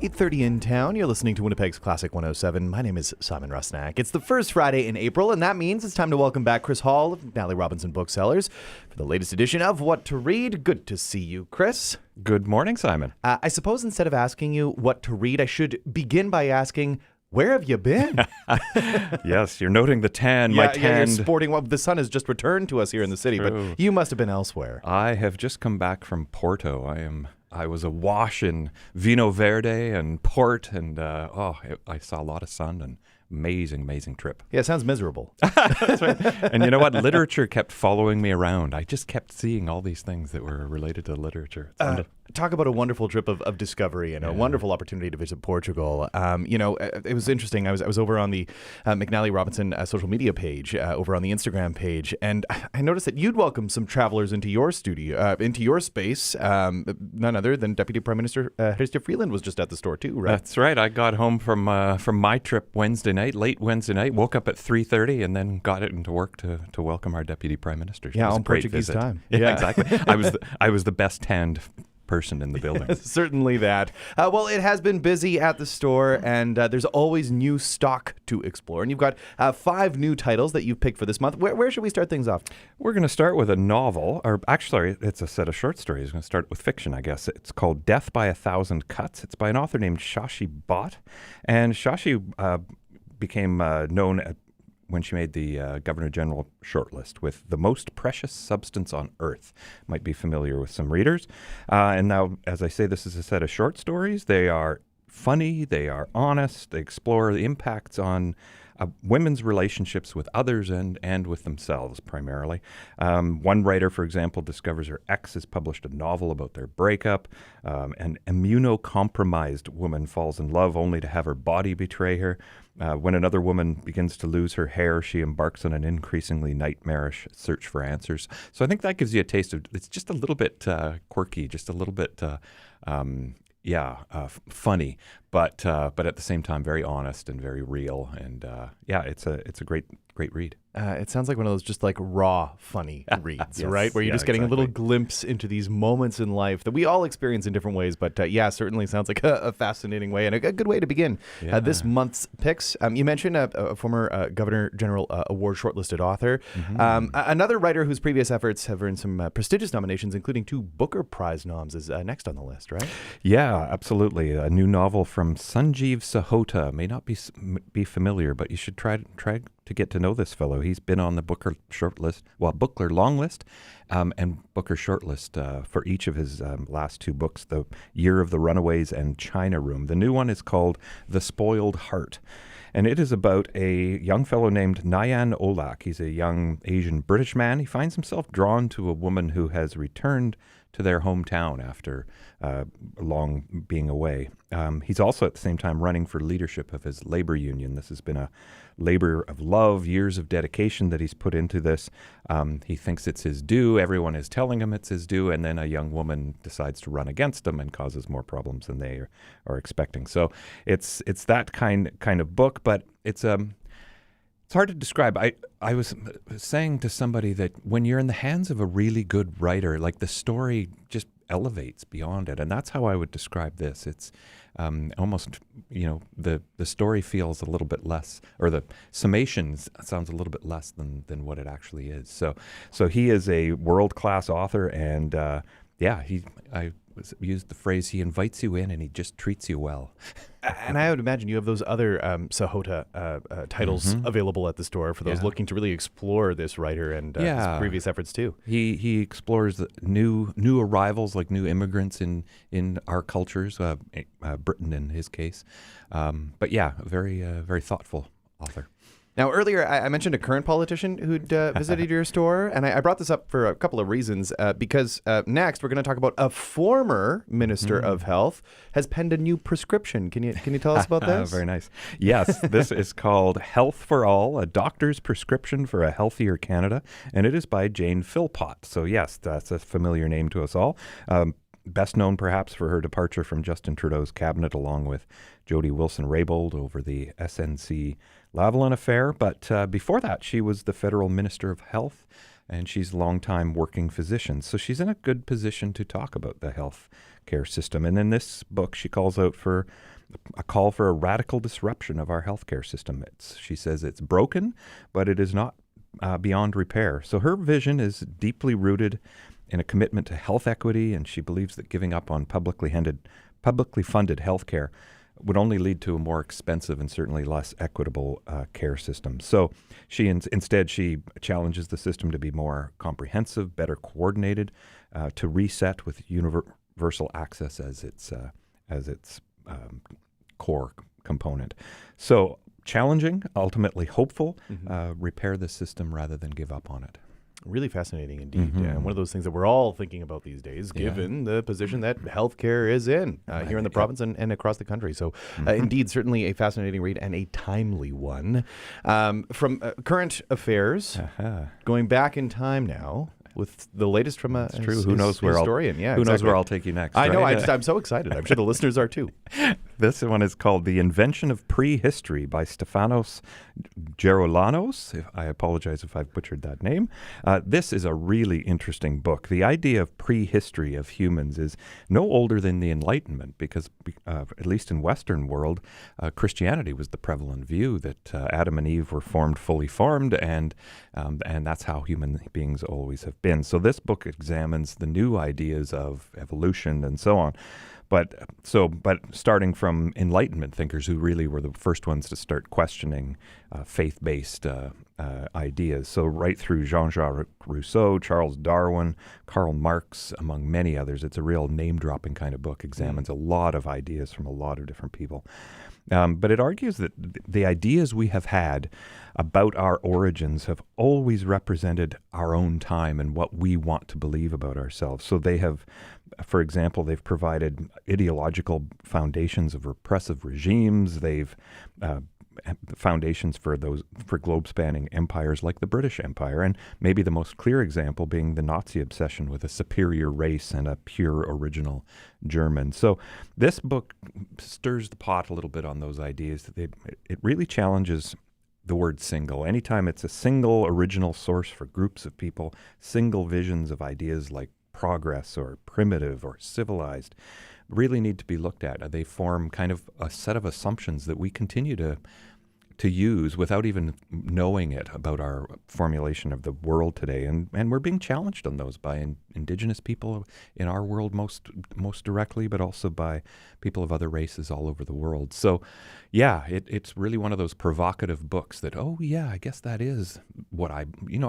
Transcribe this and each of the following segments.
8:30 in town. You're listening to Winnipeg's Classic 107. My name is Simon Rusnak. It's the first Friday in April, and that means it's time to welcome back Chris Hall of McNally Robinson Booksellers for the latest edition of What to Read. Good to see you, Chris. Good morning, Simon. I suppose instead of asking you what to read, I should begin by asking, where have you been? Yes, you're noting the tan. Yeah, my tan. you're sporting. Well, the sun has just returned to us here in the city, True. but you must have been elsewhere. I have just come back from Porto. I was awash in Vino Verde and port, and I saw a lot of sun and amazing trip. Yeah, it sounds miserable. That's right. And you know what? Literature kept following me around. I just kept seeing all these things that were related to literature. Talk about a wonderful trip of discovery and a wonderful opportunity to visit Portugal. It was interesting. I was over on the McNally Robinson social media page, over on the Instagram page, and I noticed that you'd welcome some travelers into your studio, into your space. None other than Deputy Prime Minister Hristiya Freeland was just at the store too, right? That's right. I got home from my trip late Wednesday night, woke up at 3:30, and then got it into work to welcome our Deputy Prime Minister. Yeah, on great Portuguese visit. time. Yeah, exactly. I was the best tanned person in the building. Certainly that. Well, it has been busy at the store, and there's always new stock to explore. And you've got 5 new titles that you've picked for this month. Where should we start things off? We're going to start with a novel, or actually, it's a set of short stories. We're going to start with fiction, I guess. It's called Death by a Thousand Cuts. It's by an author named Shashi Bhatt. And Shashi became known when she made the Governor General shortlist with The Most Precious Substance on Earth. Might be familiar with some readers. And now, as I say, this is a set of short stories. They are funny, they are honest, they explore the impacts on women's relationships with others and with themselves primarily. One writer, for example, discovers her ex has published a novel about their breakup. An immunocompromised woman falls in love only to have her body betray her. When another woman begins to lose her hair, she embarks on an increasingly nightmarish search for answers. So I think that gives you a taste of, it's just a little bit quirky, just a little bit funny, but at the same time very honest and very real, and it's a great read. It sounds like one of those just like raw, funny reads, Yes, right? Where you're just getting a little glimpse into these moments in life that we all experience in different ways. But certainly sounds like a fascinating way and a good way to begin this month's picks. You mentioned a former Governor General Award shortlisted author. Mm-hmm. Another writer whose previous efforts have earned some prestigious nominations, including 2 Booker Prize noms, is next on the list, right? Yeah, absolutely. A new novel from Sanjeev Sahota. May not be familiar, but you should try to get to know this fellow. He's been on the Booker Booker long list and Booker shortlist for each of his last 2 books, The Year of the Runaways and China Room. The new one is called The Spoiled Heart, and it is about a young fellow named Nayan Olak. He's a young Asian British man. He finds himself drawn to a woman who has returned to their hometown after long being away. He's also at the same time running for leadership of his labor union. This has been a labor of love, years of dedication that he's put into this. He thinks it's his due. Everyone is telling him it's his due, and then a young woman decides to run against him and causes more problems than they are expecting. So it's that kind of book, but it's hard to describe. I was saying to somebody that when you're in the hands of a really good writer, like the story just elevates beyond it, and that's how I would describe this. It's almost, the story feels a little bit less, or the summation sounds a little bit less than what it actually is. So he is a world-class author, and I used the phrase, he invites you in and he just treats you well. And I would imagine you have those other Sahota titles available at the store for those looking to really explore this writer and his previous efforts too. He explores the new arrivals, like new immigrants in our cultures, Britain in his case. But very thoughtful author. Now, earlier, I mentioned a current politician who'd visited your store, and I brought this up for a couple of reasons, because next we're going to talk about a former Minister of Health has penned a new prescription. Can you tell us about this? Very nice. Yes, this is called Health for All, a doctor's prescription for a healthier Canada, and it is by Jane Philpott. So yes, that's a familiar name to us all. Best known perhaps for her departure from Justin Trudeau's cabinet along with Jody Wilson-Raybould over the SNC Lavalin affair. But before that, she was the federal Minister of Health and she's a longtime working physician. So she's in a good position to talk about the health care system. And in this book, she calls out for a call for a radical disruption of our healthcare system. She says it's broken, but it is not beyond repair. So her vision is deeply rooted in a commitment to health equity, and she believes that giving up on publicly funded health care would only lead to a more expensive and certainly less equitable care system. So instead she challenges the system to be more comprehensive, better coordinated, to reset with universal access as its core component. So challenging, ultimately hopeful, repair the system rather than give up on it. Really fascinating indeed. And one of those things that we're all thinking about these days, given the position that healthcare is in here in the province and across the country. So indeed, certainly a fascinating read and a timely one. From current affairs, going back in time now, with the latest from a Who knows where historian. Who knows where I'll take you next? I know. Right? I'm so excited. I'm sure the listeners are too. This one is called The Invention of Prehistory by Stefanos Geroulanos. I apologize if I've butchered that name. This is a really interesting book. The idea of prehistory of humans is no older than the Enlightenment, because at least in Western world, Christianity was the prevalent view that Adam and Eve were fully formed, and that's how human beings always have been. So this book examines the new ideas of evolution and so on. But starting from Enlightenment thinkers who really were the first ones to start questioning faith-based ideas. So right through Jean-Jacques Rousseau, Charles Darwin, Karl Marx, among many others. It's a real name-dropping kind of book, examines a lot of ideas from a lot of different people. But it argues that the ideas we have had about our origins have always represented our own time and what we want to believe about ourselves. So they have, for example, they've provided ideological foundations of repressive regimes. They've foundations for globe-spanning empires like the British Empire, and maybe the most clear example being the Nazi obsession with a superior race and a pure original German. So this book stirs the pot a little bit on those ideas. It really challenges the word single. Anytime it's a single original source for groups of people, single visions of ideas like progress or primitive or civilized really need to be looked at. They form kind of a set of assumptions that we continue to use without even knowing it about our formulation of the world today. And we're being challenged on those by indigenous people in our world most directly, but also by people of other races all over the world. So yeah, it's really one of those provocative books that, oh yeah, I guess that is what I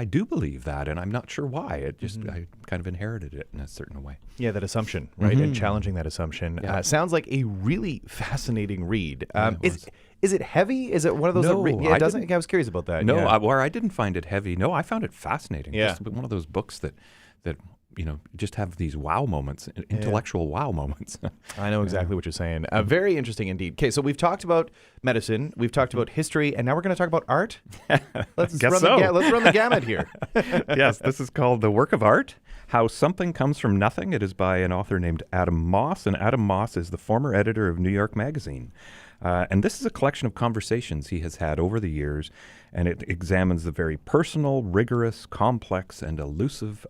do believe that, and I'm not sure why. It just, I kind of inherited it in a certain way. Yeah, that assumption, right? And challenging that assumption. Yeah. Sounds like a really fascinating read. Is it heavy? Is it one of those? No, it doesn't. I was curious about that. No, yeah. I didn't find it heavy. No, I found it fascinating. Yeah. Just one of those books that just have these wow moments, intellectual wow moments. I know exactly what you're saying. Very interesting indeed. Okay, so we've talked about medicine, we've talked about history, and now we're going to talk about art. Let's run the gamut here. Yes, this is called The Work of Art: How Something Comes from Nothing. It is by an author named Adam Moss, and Adam Moss is the former editor of New York Magazine. And this is a collection of conversations he has had over the years, and it examines the very personal, rigorous, complex, and elusive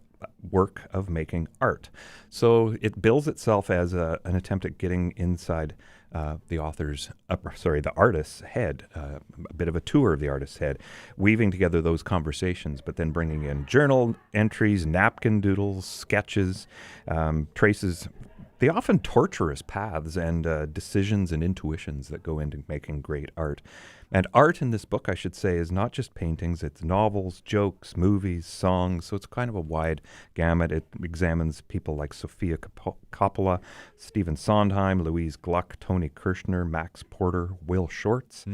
work of making art. So it bills itself as an attempt at getting inside the artist's head, a bit of a tour of the artist's head, weaving together those conversations, but then bringing in journal entries, napkin doodles, sketches, traces the often torturous paths and decisions and intuitions that go into making great art. And art in this book, I should say, is not just paintings. It's novels, jokes, movies, songs. So it's kind of a wide gamut. It examines people like Sofia Coppola, Stephen Sondheim, Louise Gluck, Tony Kirshner, Max Porter, Will Shortz,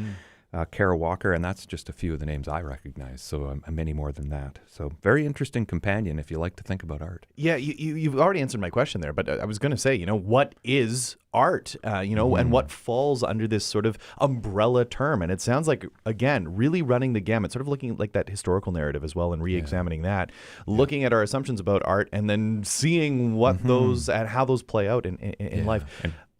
Kara Walker, and that's just a few of the names I recognize, so many more than that. So very interesting companion if you like to think about art. Yeah, you've already answered my question there, but I was going to say, what is art, and what falls under this sort of umbrella term? And it sounds like, again, really running the gamut, sort of looking at like that historical narrative as well and re-examining that, looking at our assumptions about art and then seeing what those and how those play out in life.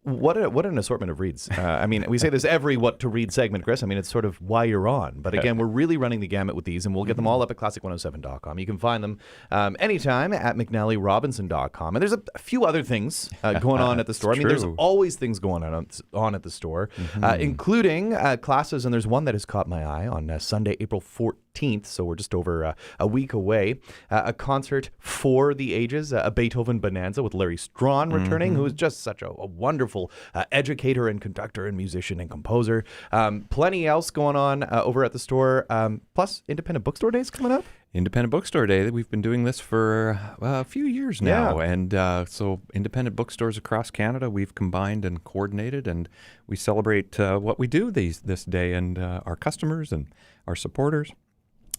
What an assortment of reads. I mean, we say this every What to Read segment, Chris. I mean, it's sort of why you're on. But again, we're really running the gamut with these, and we'll get them all up at classic107.com. You can find them anytime at McNallyRobinson.com. And there's a few other things going on at the store. I mean, there's always things going on at the store, including classes. And there's one that has caught my eye on Sunday, April 14th. So we're just over a week away. A concert for the ages, a Beethoven Bonanza with Larry Strawn returning, who is just such a wonderful educator and conductor and musician and composer. Plenty else going on over at the store. Plus, Independent Bookstore Days coming up. Independent Bookstore Day. We've been doing this for a few years now. Yeah. And so independent bookstores across Canada, we've combined and coordinated, and we celebrate what we do this day and our customers and our supporters.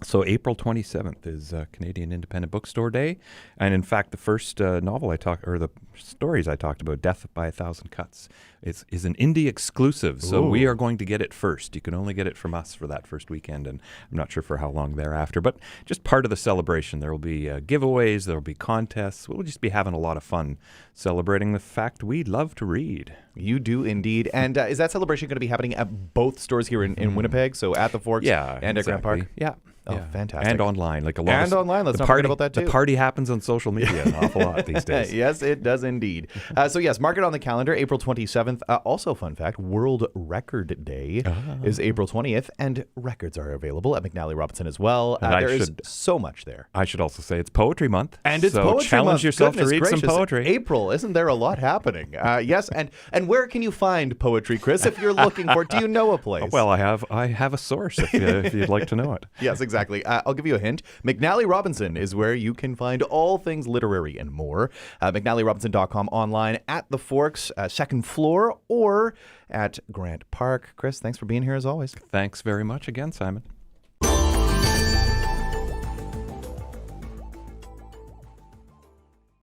So April 27th is Canadian Independent Bookstore Day. And in fact, the first novel the stories I talked about, Death by a Thousand Cuts, is an indie exclusive. So we are going to get it first. You can only get it from us for that first weekend, and I'm not sure for how long thereafter. But just part of the celebration. There will be giveaways, there will be contests. We'll just be having a lot of fun celebrating the fact we love to read. You do indeed. And is that celebration going to be happening at both stores here in Winnipeg? So at the Forks and at Grant Park? Yeah. Oh, fantastic. And online. Let's not forget about that too. The party happens on social media an awful lot these days. Yes, it does indeed. So yes, mark it on the calendar, April 27th. Also, fun fact, World Record Day is April 20th, and records are available at McNally Robinson as well. There is so much there. I should also say it's Poetry Month. And it's Poetry Month. So challenge yourself to read some poetry. April, isn't there a lot happening? Yes, and where can you find poetry, Chris, if you're looking for it? Do you know a place? Well, I have a source if you'd like to know it. Yes, exactly. I'll give you a hint. McNally Robinson is where you can find all things literary and more. McNallyRobinson.com, online at the Forks, second floor, or at Grant Park. Chris, thanks for being here as always. Thanks very much again, Simon.